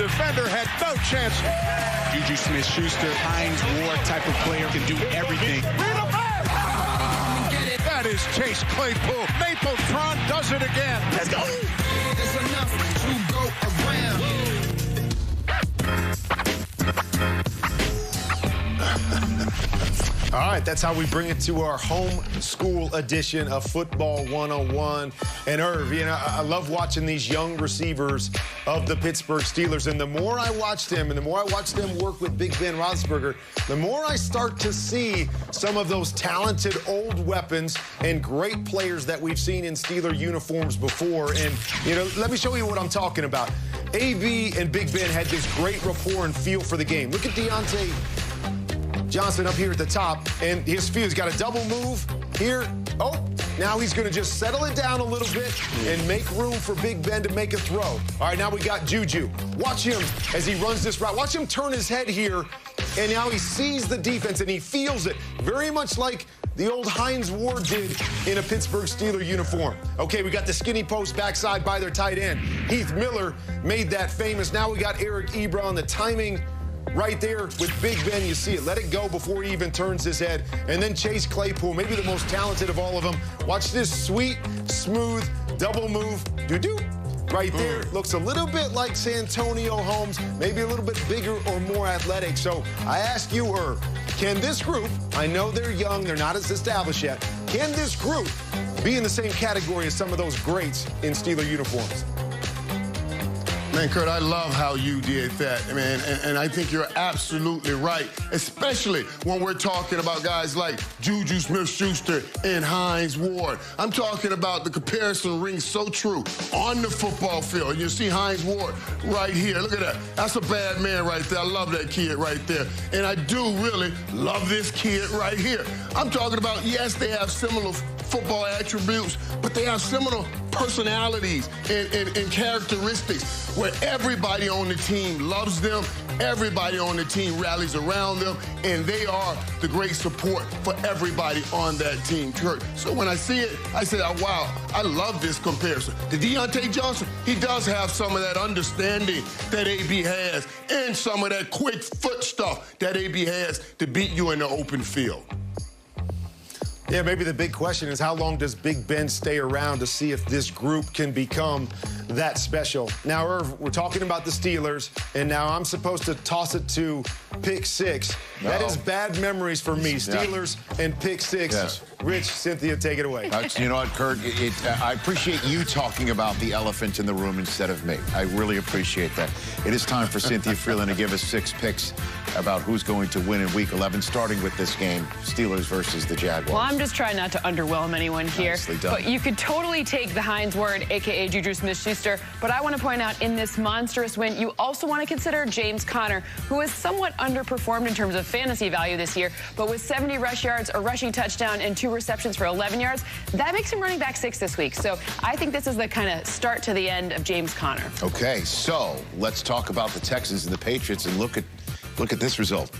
defender had no chance. Juju Smith-Schuster, Hines Ward type of player, can do everything. That is Chase Claypool. Mapletron does it again. Let's go. There's enough to go around. All right, that's how we bring it to our home school edition of Football 101. And Irv, you know, I love watching these young receivers of the Pittsburgh Steelers. And the more I watch them and the more I watch them work with Big Ben Roethlisberger, the more I start to see some of those talented old weapons and great players that we've seen in Steeler uniforms before. And, you know, let me show you what I'm talking about. AB and Big Ben had this great rapport and feel for the game. Look at Deontay Johnson up here at the top, and his feel. He's got a double move here. Oh, now he's going to just settle it down a little bit and make room for Big Ben to make a throw. All right, now we got Juju. Watch him as he runs this route. Watch him turn his head here, and now he sees the defense, and he feels it, very much like the old Hines Ward did in a Pittsburgh Steeler uniform. Okay, we got the skinny post backside by their tight end. Heath Miller made that famous. Now we got Eric Ebron, the timing right there with Big Ben. You see it. Let it go before he even turns his head. And then Chase Claypool, maybe the most talented of all of them. Watch this sweet, smooth, double move. Do-do. Right there. Looks a little bit like Santonio Holmes, maybe a little bit bigger or more athletic. So I ask you, Irv, can this group, I know they're young, they're not as established yet, can this group be in the same category as some of those greats in Steeler uniforms? Man, Kurt, I love how you did that, man, and I think you're absolutely right, especially when we're talking about guys like Juju Smith-Schuster and Hines Ward. I'm talking about the comparison rings so true on the football field. You see Hines Ward right here. Look at that. That's a bad man right there. I love that kid right there. And I do really love this kid right here. I'm talking about, yes, they have similar football attributes, but they have similar personalities and characteristics where everybody on the team loves them, everybody on the team rallies around them, and they are the great support for everybody on that team, Kurt. So when I see it, I say, oh, wow, I love this comparison. The Deontay Johnson, he does have some of that understanding that AB has and some of that quick foot stuff that AB has to beat you in the open field. Yeah, maybe the big question is how long does Big Ben stay around to see if this group can become that special? Now, Irv, we're talking about the Steelers, and now I'm supposed to toss it to pick six. No. That is bad memories for me. Steelers and pick six. Yes. Rich, Cynthia, take it away. You know what, Kurt? I appreciate you talking about the elephant in the room instead of me. I really appreciate that. It is time for Cynthia Freeland to give us 6 picks about who's going to win in Week 11, starting with this game, Steelers versus the Jaguars. Well, I'm just trying not to underwhelm anyone here. But you could totally take the Hines Ward, a.k.a. Juju Smith-Schuster. But I want to point out, in this monstrous win, you also want to consider James Conner, who has somewhat underperformed in terms of fantasy value this year. But with 70 rush yards, a rushing touchdown, and 2 receptions for 11 yards, that makes him running back 6 this week. So I think this is the kind of start to the end of James Conner. Okay, so let's talk about the Texans and the Patriots and look at this result.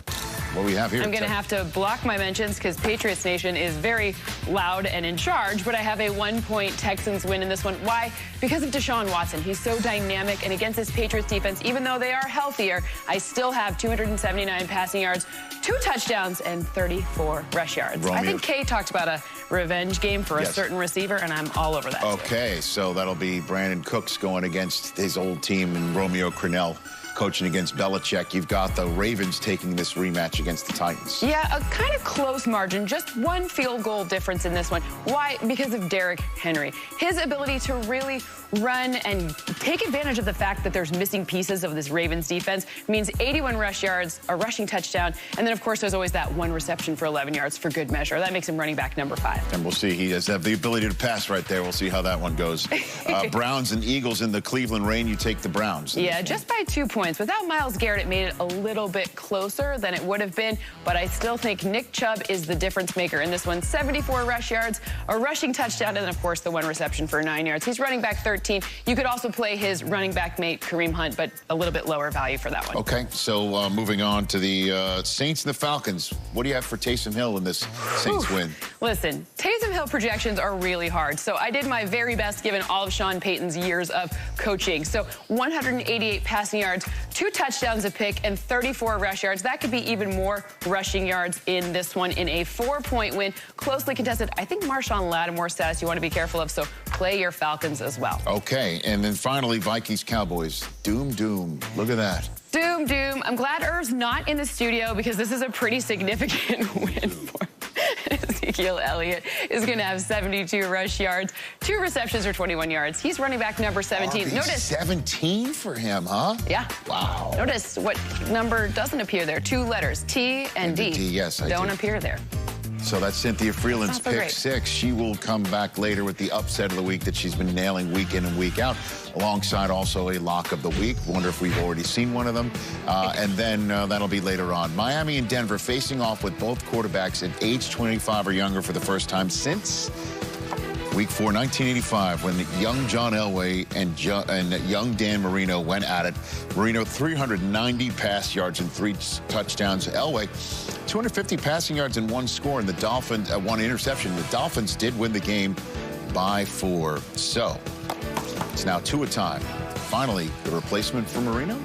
What do we have here? I'm going to have to block my mentions because Patriots Nation is very loud and in charge, but I have a 1-point Texans win in this one. Why? Because of Deshaun Watson. He's so dynamic, and against this Patriots defense, even though they are healthier, I still have 279 passing yards, 2 touchdowns, and 34 rush yards. I think Kay talked about a revenge game for a certain receiver, and I'm all over that. Okay, so that'll be Brandon Cooks going against his old team and Romeo Crennel coaching against Belichick. You've got the Ravens taking this rematch against the Titans. Yeah, a kind of close margin, just 1 field goal difference in this one. Why? Because of Derrick Henry. His ability to really run and take advantage of the fact that there's missing pieces of this Ravens defense means 81 rush yards, a rushing touchdown, and then, of course, there's always that 1 reception for 11 yards for good measure. That makes him running back number 5. And we'll see. He does have the ability to pass right there. We'll see how that one goes. Browns and Eagles in the Cleveland rain. You take the Browns. Yeah, just by 2 points. Without Myles Garrett, it made it a little bit closer than it would have been, but I still think Nick Chubb is the difference maker in this one. 74 rush yards, a rushing touchdown, and, of course, the 1 reception for 9 yards. He's running back 13. You could also play his running back mate, Kareem Hunt, but a little bit lower value for that one. Okay, so moving on to the Saints and the Falcons. What do you have for Taysom Hill in this Saints win? Listen, Taysom Hill projections are really hard, so I did my very best given all of Sean Payton's years of coaching. So 188 passing yards, 2 touchdowns a pick, and 34 rush yards. That could be even more rushing yards in this one in a 4-point win. Closely contested. I think Marshawn Lattimore status you want to be careful of, so play your Falcons as well. Okay, and then finally, Vikings-Cowboys. Doom, doom. Look at that. Doom, doom. I'm glad Irv's not in the studio because this is a pretty significant win for him. Ezekiel Elliott is going to have 72 rush yards, 2 receptions for 21 yards. He's running back number 17. Notice 17 for him, huh? Yeah. Wow. Notice what number doesn't appear there. 2 letters, T and D. D, yes, I don't do. appear there. So that's Cynthia Freeland's pick 6. She will come back later with the upset of the week that she's been nailing week in and week out, alongside also a lock of the week. Wonder if we've already seen one of them. And then that'll be later on. Miami and Denver facing off with both quarterbacks at age 25 or younger for the first time since Week 4, 1985, when young John Elway and young Dan Marino went at it. Marino, 390 pass yards and 3 touchdowns. Elway, 250 passing yards and 1 score, and the Dolphins, 1 interception. The Dolphins did win the game by 4. So it's now 2 time. Finally, the replacement for Marino.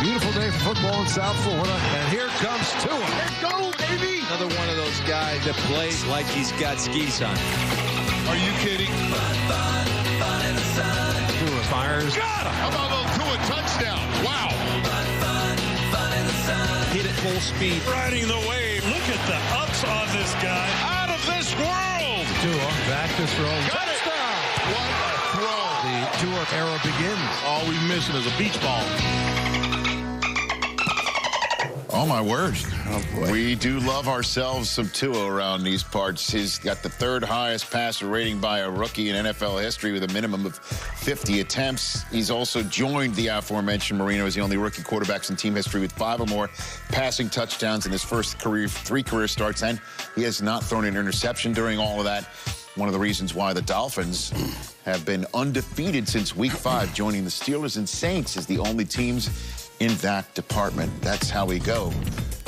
Beautiful day for football in South Florida, and here comes Tua. Let's go, baby! Another one of those guys that plays like he's got skis on. Are you kidding? Tua fires. Got him! How about a little Tua touchdown? Wow. Hit it full speed. Riding the wave. Look at the ups on this guy. Out of this world! Tua back to throw. Touchdown! What a throw. The Tua era begins. All we're missing is a beach ball. Oh, my word. Oh, boy. We do love ourselves some Tua around these parts. He's got the 3rd highest passer rating by a rookie in NFL history with a minimum of 50 attempts. He's also joined the aforementioned Marino as the only rookie quarterbacks in team history with 5 or more passing touchdowns in his first 3 career starts, and he has not thrown an interception during all of that. One of the reasons why the Dolphins have been undefeated since Week 5, joining the Steelers and Saints as the only teams in that department. That's how we go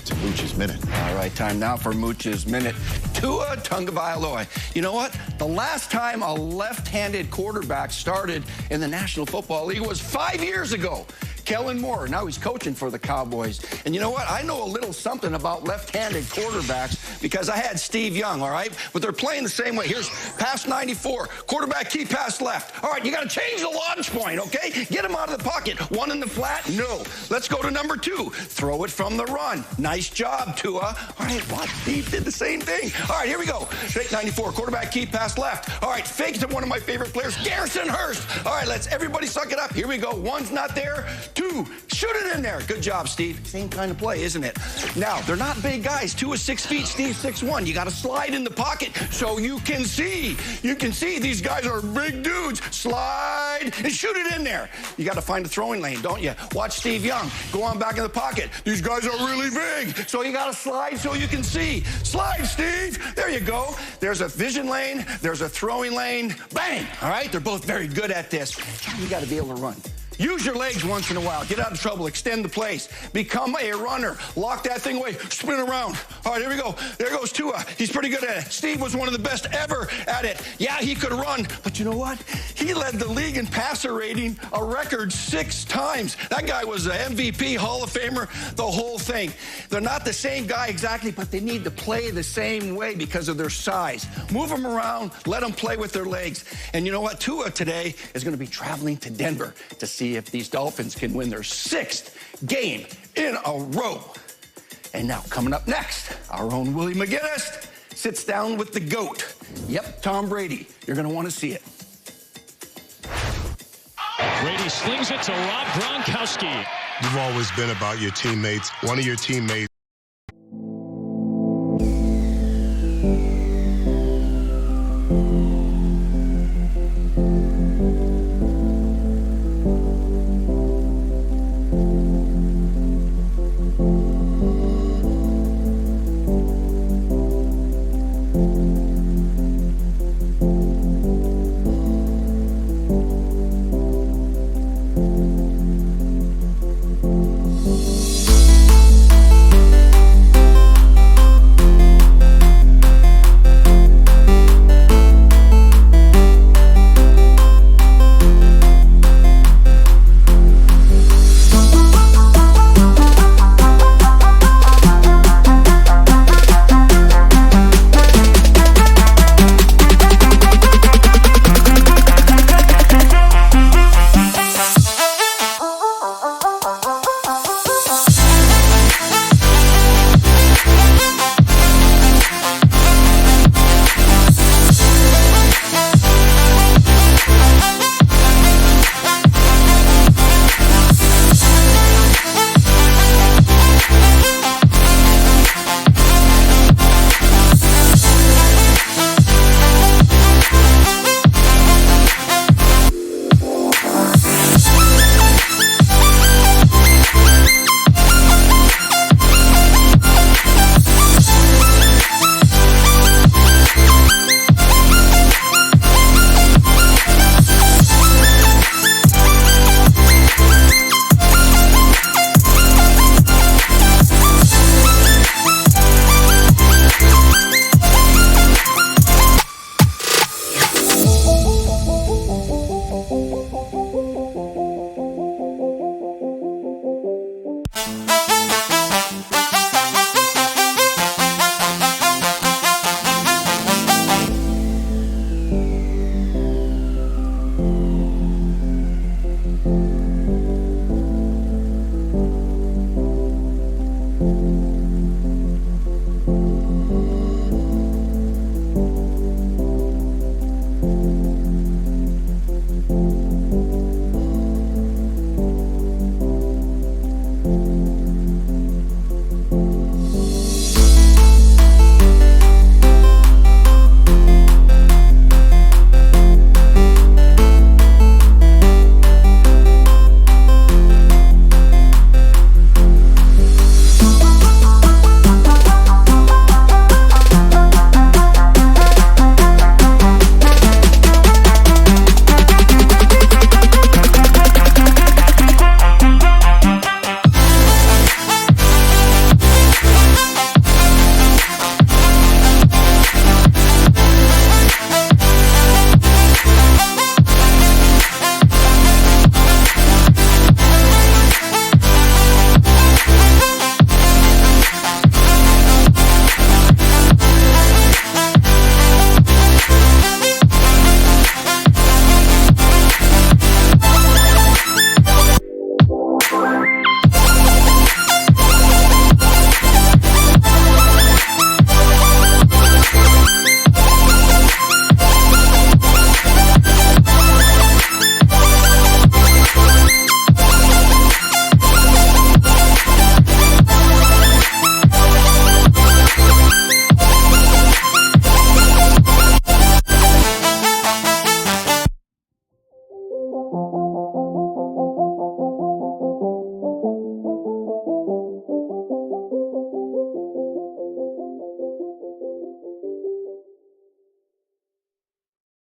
to Mooch's Minute. All right, time now for Mooch's Minute. Tua Tagovailoa. You know what? The last time a left-handed quarterback started in the National Football League was 5 years ago. Kellen Moore, now he's coaching for the Cowboys. And you know what? I know a little something about left-handed quarterbacks because I had Steve Young, all right? But they're playing the same way. Here's pass 94, quarterback key pass left. All right, you got to change the launch point, okay? Get him out of the pocket. 1 in the flat? No. Let's go to number 2. Throw it from the run. Nice job, Tua. All right, watch. Steve did the same thing. All right, here we go. Fake 94, quarterback key pass left. All right, fake to one of my favorite players, Garrison Hurst. All right, let's everybody suck it up. Here we go. 1's not there. 2, shoot it in there. Good job, Steve. Same kind of play, isn't it? Now, they're not big guys. 2 is 6 feet, Steve 6'1". You got to slide in the pocket so you can see. You can see these guys are big dudes. Slide and shoot it in there. You got to find a throwing lane, don't you? Watch Steve Young. Go on back in the pocket. These guys are really big, so you got to slide so you can see. Slide, Steve. There you go. There's a vision lane. There's a throwing lane. Bang. All right? They're both very good at this. You got to be able to run. Use your legs once in a while. Get out of trouble. Extend the place. Become a runner. Lock that thing away. Spin around. All right, here we go. There goes Tua. He's pretty good at it. Steve was one of the best ever at it. Yeah, he could run, but you know what? He led the league in passer rating a record 6 times. That guy was an MVP, Hall of Famer, the whole thing. They're not the same guy exactly, but they need to play the same way because of their size. Move them around. Let them play with their legs. And you know what? Tua today is going to be traveling to Denver to see if these Dolphins can win their 6th game in a row. And now, coming up next, our own Willie McGinnis sits down with the GOAT. Yep, Tom Brady. You're going to want to see it. Brady slings it to Rob Gronkowski. You've always been about your teammates. One of your teammates